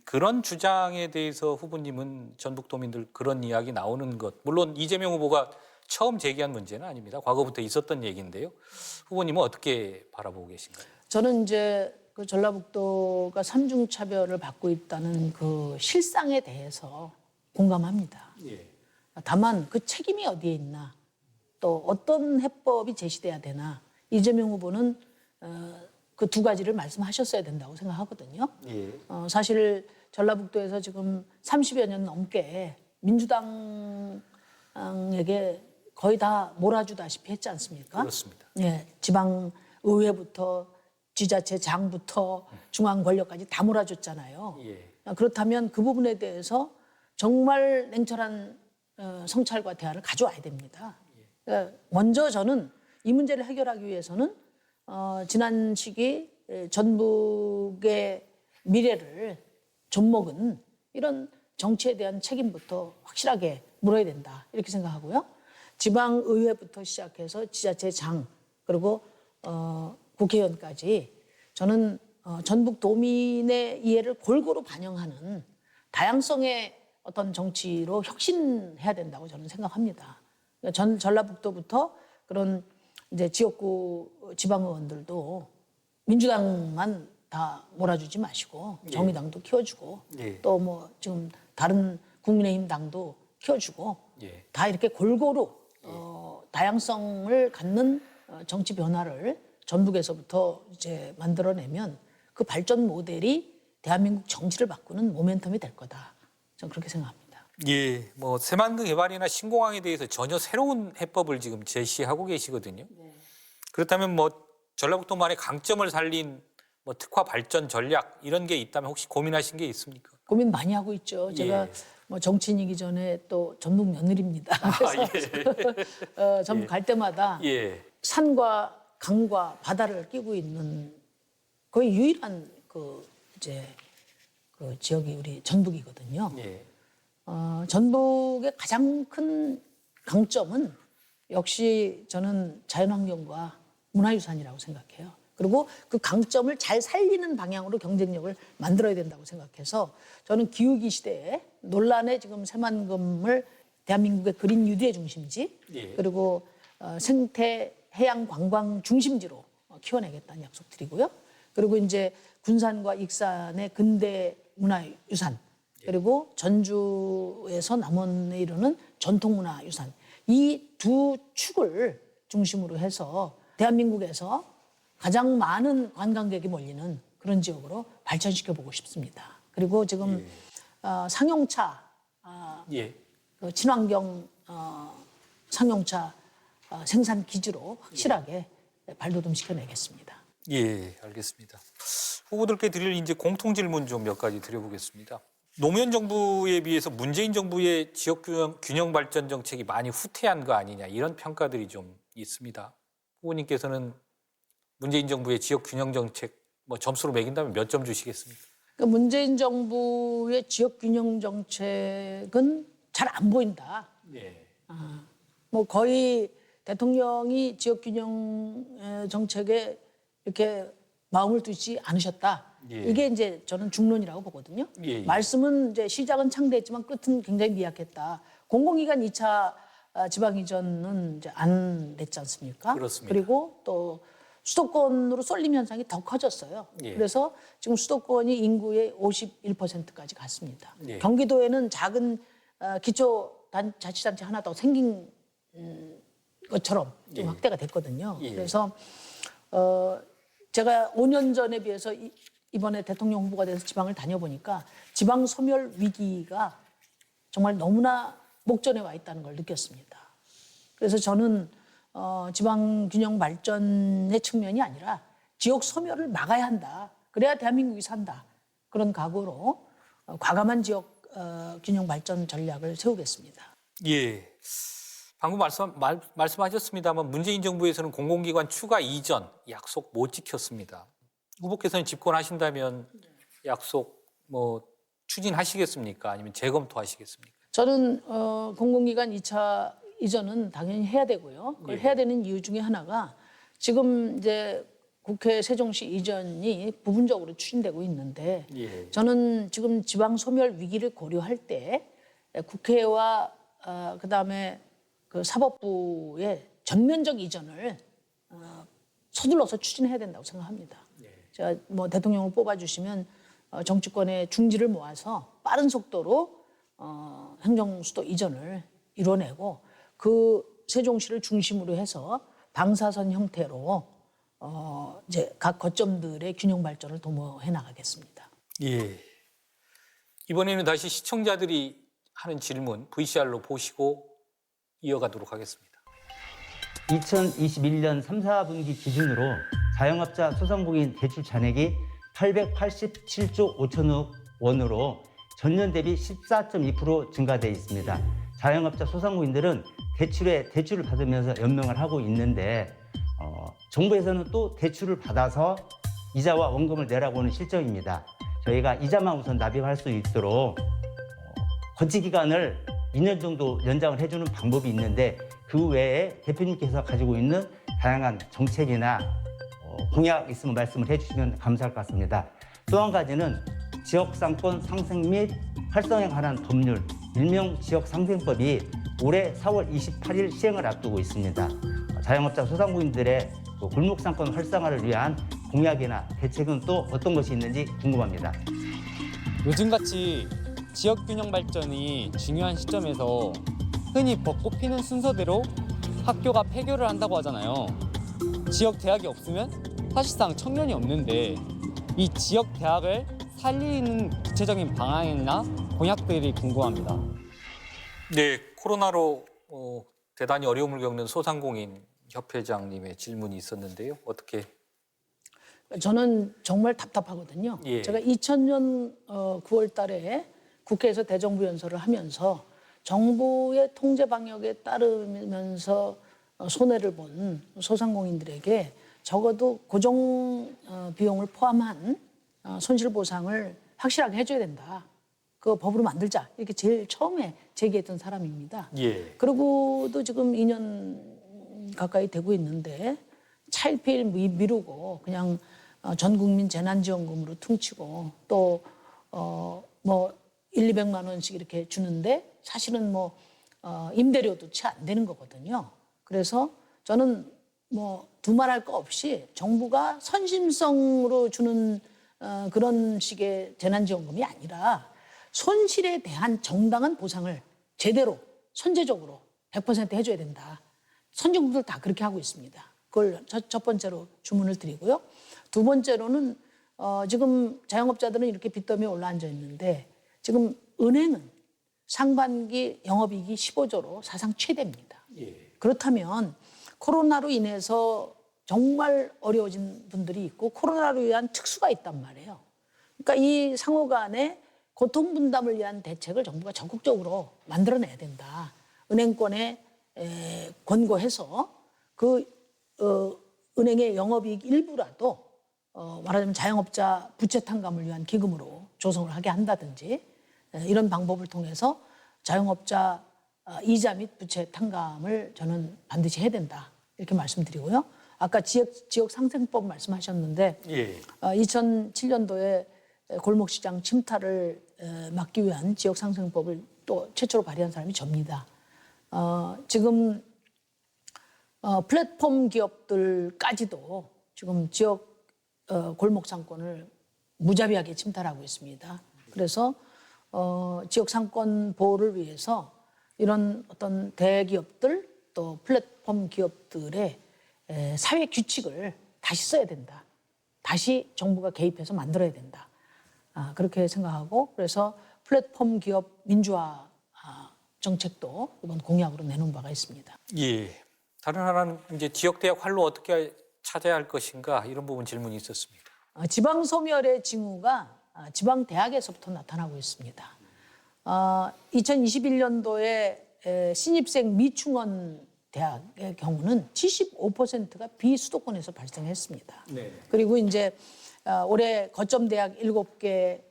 그런 주장에 대해서 후보님은 전북도민들 그런 이야기 나오는 것, 물론 이재명 후보가 처음 제기한 문제는 아닙니다. 과거부터 있었던 얘기인데요. 후보님은 어떻게 바라보고 계신가요? 저는 이제 그 전라북도가 삼중 차별을 받고 있다는 그 실상에 대해서 공감합니다. 예. 다만 그 책임이 어디에 있나, 또 어떤 해법이 제시돼야 되나, 이재명 후보는 그 두 가지를 말씀하셨어야 된다고 생각하거든요. 예. 사실 전라북도에서 지금 30여 년 넘게 민주당에게 거의 다 몰아주다시피 했지 않습니까? 그렇습니다. 예, 지방 의회부터 지자체장부터 중앙 권력까지 다 몰아줬잖아요. 예. 그렇다면 그 부분에 대해서 정말 냉철한 성찰과 대화를 가져와야 됩니다. 먼저 저는 이 문제를 해결하기 위해서는 지난 시기 전북의 미래를 좀먹은 이런 정치에 대한 책임부터 확실하게 물어야 된다 이렇게 생각하고요. 지방의회부터 시작해서 지자체장 그리고 국회의원까지 저는 전북 도민의 이해를 골고루 반영하는 다양성의 어떤 정치로 혁신해야 된다고 저는 생각합니다. 전라북도부터 그런 이제 지역구 지방의원들도 민주당만 다 몰아주지 마시고 정의당도 키워주고 예. 또 뭐 지금 다른 국민의힘 당도 키워주고 예. 다 이렇게 골고루 다양성을 갖는 정치 변화를 전북에서부터 이제 만들어내면 그 발전 모델이 대한민국 정치를 바꾸는 모멘텀이 될 거다. 저는 그렇게 생각합니다. 예, 뭐 새만금 개발이나 신공항에 대해서 전혀 새로운 해법을 지금 제시하고 계시거든요. 그렇다면 뭐 전라북도만의 강점을 살린 뭐 특화 발전 전략 이런 게 있다면 혹시 고민하신 게 있습니까? 고민 많이 하고 있죠. 제가 예. 뭐 정치인이기 전에 또 전북 며느리입니다. 그래서 전북 갈 때마다 예. 산과 강과 바다를 끼고 있는 거의 유일한 그 지역이 우리 전북이거든요. 예. 전북의 가장 큰 강점은 역시 저는 자연환경과 문화유산이라고 생각해요. 그리고 그 강점을 잘 살리는 방향으로 경쟁력을 만들어야 된다고 생각해서 저는 기후기 시대에 논란의 지금 새만금을 대한민국의 그린 뉴딜의 중심지 예. 그리고 생태 해양 관광 중심지로 키워내겠다는 약속 드리고요. 그리고 이제 군산과 익산의 근대 문화유산 그리고 전주에서 남원에 이르는 전통문화유산 이 두 축을 중심으로 해서 대한민국에서 가장 많은 관광객이 몰리는 그런 지역으로 발전시켜보고 싶습니다. 그리고 지금 상용차, 예. 그 친환경 상용차 생산 기지로 확실하게 발돋움 시켜내겠습니다. 예, 알겠습니다. 후보들께 드릴 이제 공통 질문 좀 몇 가지 드려보겠습니다. 노무현 정부에 비해서 문재인 정부의 지역 균형 발전 정책이 많이 후퇴한 거 아니냐 이런 평가들이 좀 있습니다. 후보님께서는 문재인 정부의 지역 균형 정책 뭐 점수로 매긴다면 몇 점 주시겠습니까? 그러니까 문재인 정부의 지역 균형 정책은 잘 안 보인다. 예. 뭐 거의 대통령이 지역 균형 정책에 이렇게 마음을 두지 않으셨다. 예. 이게 이제 저는 중론이라고 보거든요. 예. 말씀은 이제 시작은 창대했지만 끝은 굉장히 미약했다. 공공기관 2차 지방 이전은 이제 안 됐지 않습니까? 그렇습니다. 그리고 또 수도권으로 쏠림 현상이 더 커졌어요. 예. 그래서 지금 수도권이 인구의 51%까지 갔습니다. 예. 경기도에는 작은 기초자치단체 하나 더 생긴 것처럼 좀 예. 확대가 됐거든요. 예. 그래서 제가 5년 전에 비해서 이번에 대통령 후보가 돼서 지방을 다녀보니까 지방 소멸 위기가 정말 너무나 목전에 와 있다는 걸 느꼈습니다. 그래서 저는 지방 균형 발전의 측면이 아니라 지역 소멸을 막아야 한다. 그래야 대한민국이 산다. 그런 각오로 과감한 지역 균형 발전 전략을 세우겠습니다. 예. 방금 말씀하셨습니다만 문재인 정부에서는 공공기관 추가 이전 약속 못 지켰습니다. 후보께서는 집권하신다면 약속 뭐 추진하시겠습니까? 아니면 재검토하시겠습니까? 저는 공공기관 2차 이전은 당연히 해야 되고요. 그걸 예. 해야 되는 이유 중에 하나가 지금 이제 국회 세종시 이전이 부분적으로 추진되고 있는데 예. 저는 지금 지방 소멸 위기를 고려할 때 국회와 그다음에 그 사법부의 전면적 이전을 서둘러서 추진해야 된다고 생각합니다. 제가 뭐 대통령을 뽑아주시면 정치권의 중지를 모아서 빠른 속도로 행정수도 이전을 이뤄내고 그 세종시를 중심으로 해서 방사선 형태로 이제 각 거점들의 균형 발전을 도모해 나가겠습니다. 예. 이번에는 다시 시청자들이 하는 질문 VCR로 보시고 이어가도록 하겠습니다. 2021년 3, 4분기 기준으로 자영업자 소상공인 대출 잔액이 887조 5천억 원으로 전년 대비 14.2% 증가되어 있습니다. 자영업자 소상공인들은 대출을 받으면서 연명을 하고 있는데 정부에서는 또 대출을 받아서 이자와 원금을 내라고 하는 실정입니다. 저희가 이자만 우선 납입할 수 있도록 거치 기간을 2년 정도 연장을 해주는 방법이 있는데 그 외에 대표님께서 가지고 있는 다양한 정책이나 공약 있으면 말씀을 해주시면 감사할 것 같습니다. 또 한 가지는 지역상권 상생 및 활성화에 관한 법률, 일명 지역상생법이 올해 4월 28일 시행을 앞두고 있습니다. 자영업자 소상공인들의 골목상권 활성화를 위한 공약이나 대책은 또 어떤 것이 있는지 궁금합니다. 요즘같이 지역균형 발전이 중요한 시점에서 흔히 벚꽃 피는 순서대로 학교가 폐교를 한다고 하잖아요. 지역 대학이 없으면 사실상 청년이 없는데 이 지역 대학을 살리는 구체적인 방안이나 공약들이 궁금합니다. 네, 코로나로 대단히 어려움을 겪는 소상공인 협회장님의 질문이 있었는데요. 어떻게? 저는 정말 답답하거든요. 예. 제가 2000년 9월 달에 국회에서 대정부 연설을 하면서 정부의 통제 방역에 따르면서 손해를 본 소상공인들에게 적어도 고정 비용을 포함한 손실보상을 확실하게 해줘야 된다. 그거 법으로 만들자. 이렇게 제일 처음에 제기했던 사람입니다. 예. 그리고도 지금 2년 가까이 되고 있는데 차일피일 미루고 그냥 전 국민 재난지원금으로 퉁치고 또 뭐 1, 200만 원씩 이렇게 주는데 사실은 뭐 임대료도 채 안 되는 거거든요. 그래서 저는 뭐 두말할 거 없이 정부가 선심성으로 주는 그런 식의 재난지원금이 아니라 손실에 대한 정당한 보상을 제대로 선제적으로 100% 해줘야 된다. 선진국들 다 그렇게 하고 있습니다. 그걸 첫 번째로 주문을 드리고요. 두 번째로는 지금 자영업자들은 이렇게 빚더미에 올라앉아 있는데 지금 은행은 상반기 영업이익이 15조로 사상 최대입니다. 그렇다면 코로나로 인해서 정말 어려워진 분들이 있고 코로나로 위한 특수가 있단 말이에요. 그러니까 이 상호 간의 고통 분담을 위한 대책을 정부가 적극적으로 만들어내야 된다. 은행권에 권고해서 은행의 영업이익 일부라도 말하자면 자영업자 부채 탕감을 위한 기금으로 조성을 하게 한다든지 이런 방법을 통해서 자영업자 이자 및 부채 탕감을 저는 반드시 해야 된다. 이렇게 말씀드리고요. 아까 지역 상생법 말씀하셨는데 2007년도에 골목시장 침탈을 막기 위한 지역 상생법을 또 최초로 발의한 사람이 접니다. 지금 플랫폼 기업들까지도 지금 지역 골목 상권을 무자비하게 침탈하고 있습니다. 그래서 지역 상권 보호를 위해서 이런 어떤 대기업들 또 플랫폼 기업들의 사회 규칙을 다시 써야 된다. 다시 정부가 개입해서 만들어야 된다. 그렇게 생각하고 그래서 플랫폼 기업 민주화 정책도 이번 공약으로 내놓은 바가 있습니다. 예. 다른 하나는 이제 지역 대학 활로 어떻게 찾아야 할 것인가 이런 부분 질문이 있었습니다. 지방 소멸의 징후가 지방 대학에서부터 나타나고 있습니다. 2021년도에 신입생 미충원 대학의 경우는 75%가 비수도권에서 발생했습니다. 네. 그리고 이제 올해 거점 대학 7개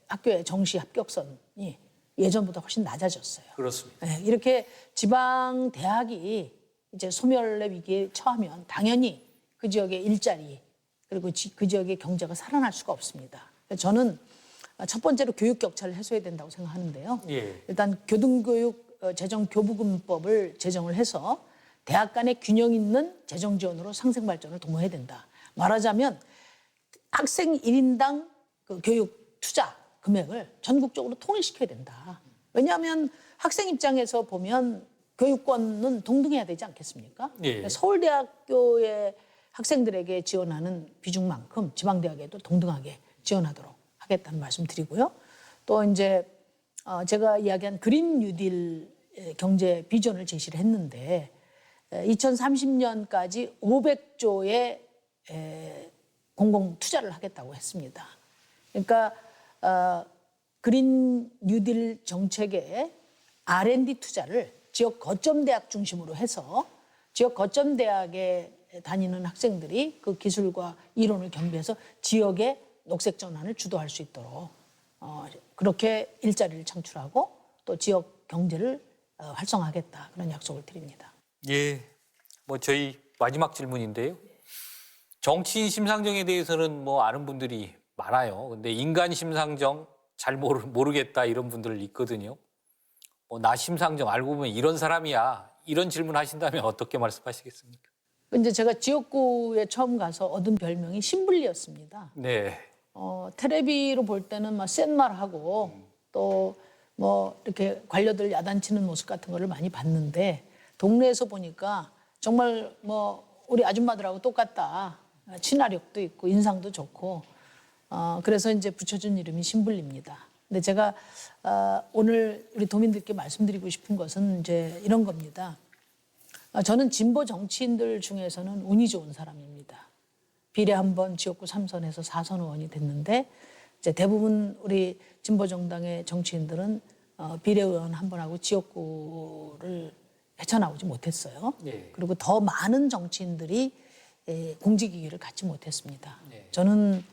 학교의 정시 합격선이 예전보다 훨씬 낮아졌어요. 그렇습니다. 이렇게 지방 대학이 이제 소멸의 위기에 처하면 당연히 그 지역의 일자리 그리고 그 지역의 경제가 살아날 수가 없습니다. 저는 첫 번째로 교육 격차를 해소해야 된다고 생각하는데요. 일단 교등교육 재정교부금법을 제정을 해서 대학 간의 균형 있는 재정 지원으로 상생 발전을 도모해야 된다. 말하자면 학생 1인당 그 교육 투자 금액을 전국적으로 통일시켜야 된다. 왜냐하면 학생 입장에서 보면 교육권은 동등해야 되지 않겠습니까? 서울대학교의 학생들에게 지원하는 비중만큼 지방대학에도 동등하게 지원하도록 하겠다는 말씀 드리고요. 또 이제 제가 이야기한 그린 뉴딜 경제 비전을 제시를 했는데 2030년까지 500조의 공공 투자를 하겠다고 했습니다. 그러니까 그린 뉴딜 정책의 R&D 투자를 지역 거점 대학 중심으로 해서 지역 거점 대학에 다니는 학생들이 그 기술과 이론을 겸비해서 지역의 녹색 전환을 주도할 수 있도록 그렇게 일자리를 창출하고 또 지역 경제를 활성화하겠다 그런 약속을 드립니다. 예, 뭐 저희 마지막 질문인데요. 정치인 심상정에 대해서는 뭐 아는 분들이 많아요. 근데 인간 심상정 잘 모르겠다 이런 분들 있거든요. 나 심상정 알고 보면 이런 사람이야. 이런 질문 하신다면 어떻게 말씀하시겠습니까? 근데 제가 지역구에 처음 가서 얻은 별명이 신불리였습니다. 네. 텔레비로 볼 때는 막 센 말하고 또 뭐 이렇게 관료들 야단치는 모습 같은 거를 많이 봤는데 동네에서 보니까 정말 뭐 우리 아줌마들하고 똑같다. 친화력도 있고 인상도 좋고 그래서 이제 붙여준 이름이 신불리입니다. 근데 제가 오늘 우리 도민들께 말씀드리고 싶은 것은 이제 이런 겁니다. 저는 진보 정치인들 중에서는 운이 좋은 사람입니다. 비례 한 번 지역구 3선에서 4선 의원이 됐는데 이제 대부분 우리 진보 정당의 정치인들은 비례 의원 한 번 하고 지역구를 헤쳐나오지 못했어요. 그리고 더 많은 정치인들이 공직이기를 갖지 못했습니다. 저는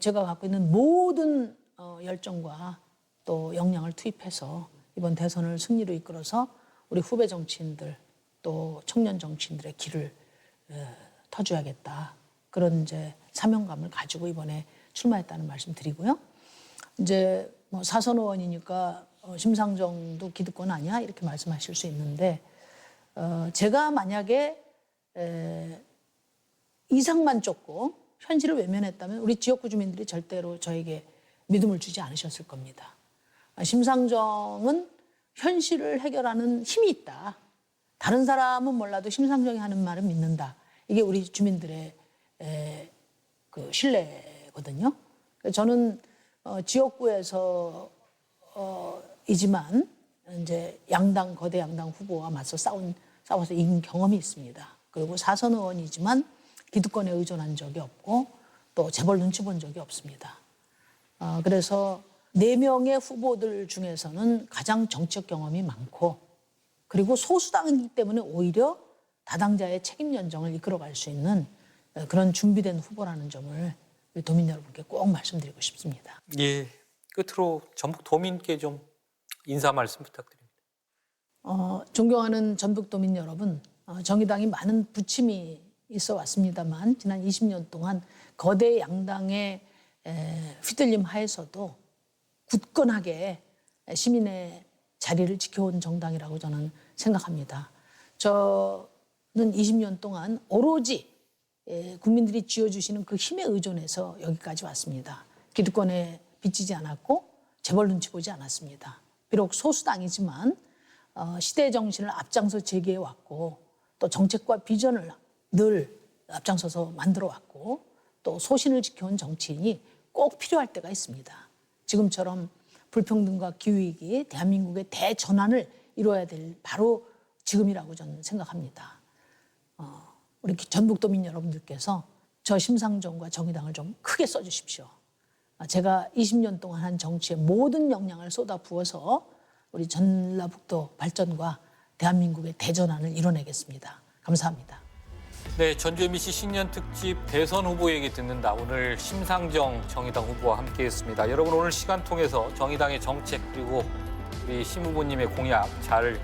제가 갖고 있는 모든 열정과 또 역량을 투입해서 이번 대선을 승리로 이끌어서 우리 후배 정치인들 또 청년 정치인들의 길을 터줘야겠다. 그런 이제 사명감을 가지고 이번에 출마했다는 말씀 드리고요. 이제 뭐 사선 의원이니까 심상정도 기득권 아니야? 이렇게 말씀하실 수 있는데 제가 만약에 이상만 쫓고 현실을 외면했다면 우리 지역구 주민들이 절대로 저에게 믿음을 주지 않으셨을 겁니다. 심상정은 현실을 해결하는 힘이 있다. 다른 사람은 몰라도 심상정이 하는 말은 믿는다. 이게 우리 주민들의 그 신뢰거든요. 저는 지역구에서 이지만 이제 거대 양당 후보와 맞서 싸워서 이긴 경험이 있습니다. 그리고 사선 의원이지만 기득권에 의존한 적이 없고 또 재벌 눈치 본 적이 없습니다. 그래서 4명의 후보들 중에서는 가장 정치적 경험이 많고 그리고 소수당이기 때문에 오히려 다당자의 책임 연정을 이끌어갈 수 있는 그런 준비된 후보라는 점을 우리 도민 여러분께 꼭 말씀드리고 싶습니다. 예, 끝으로 전북 도민께 좀 인사 말씀 부탁드립니다. 존경하는 전북 도민 여러분, 정의당이 많은 부침이 있어 왔습니다만 지난 20년 동안 거대 양당의 휘둘림 하에서도 굳건하게 시민의 자리를 지켜온 정당이라고 저는 생각합니다. 저는 20년 동안 오로지 국민들이 쥐어주시는 그 힘에 의존해서 여기까지 왔습니다. 기득권에 비치지 않았고 재벌 눈치 보지 않았습니다. 비록 소수당이지만 시대 정신을 앞장서 제기해 왔고 또 정책과 비전을 늘 앞장서서 만들어 왔고 또 소신을 지켜온 정치인이 꼭 필요할 때가 있습니다. 지금처럼 불평등과 기후위기, 대한민국의 대전환을 이루어야 될 바로 지금이라고 저는 생각합니다. 우리 전북도민 여러분들께서 저 심상정과 정의당을 좀 크게 써주십시오. 제가 20년 동안 한 정치에 모든 역량을 쏟아부어서 우리 전라북도 발전과 대한민국의 대전환을 이뤄내겠습니다. 감사합니다. 네, 전주 MBC 신년 특집 대선 후보 얘기 듣는다. 오늘 심상정 정의당 후보와 함께했습니다. 여러분 오늘 시간 통해서 정의당의 정책 그리고 우리 심 후보님의 공약 잘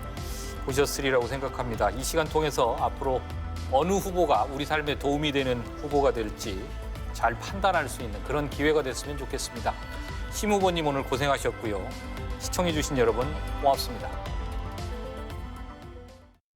보셨으리라고 생각합니다. 이 시간 통해서 앞으로 어느 후보가 우리 삶에 도움이 되는 후보가 될지 잘 판단할 수 있는 그런 기회가 됐으면 좋겠습니다. 심 후보님 오늘 고생하셨고요. 시청해주신 여러분 고맙습니다.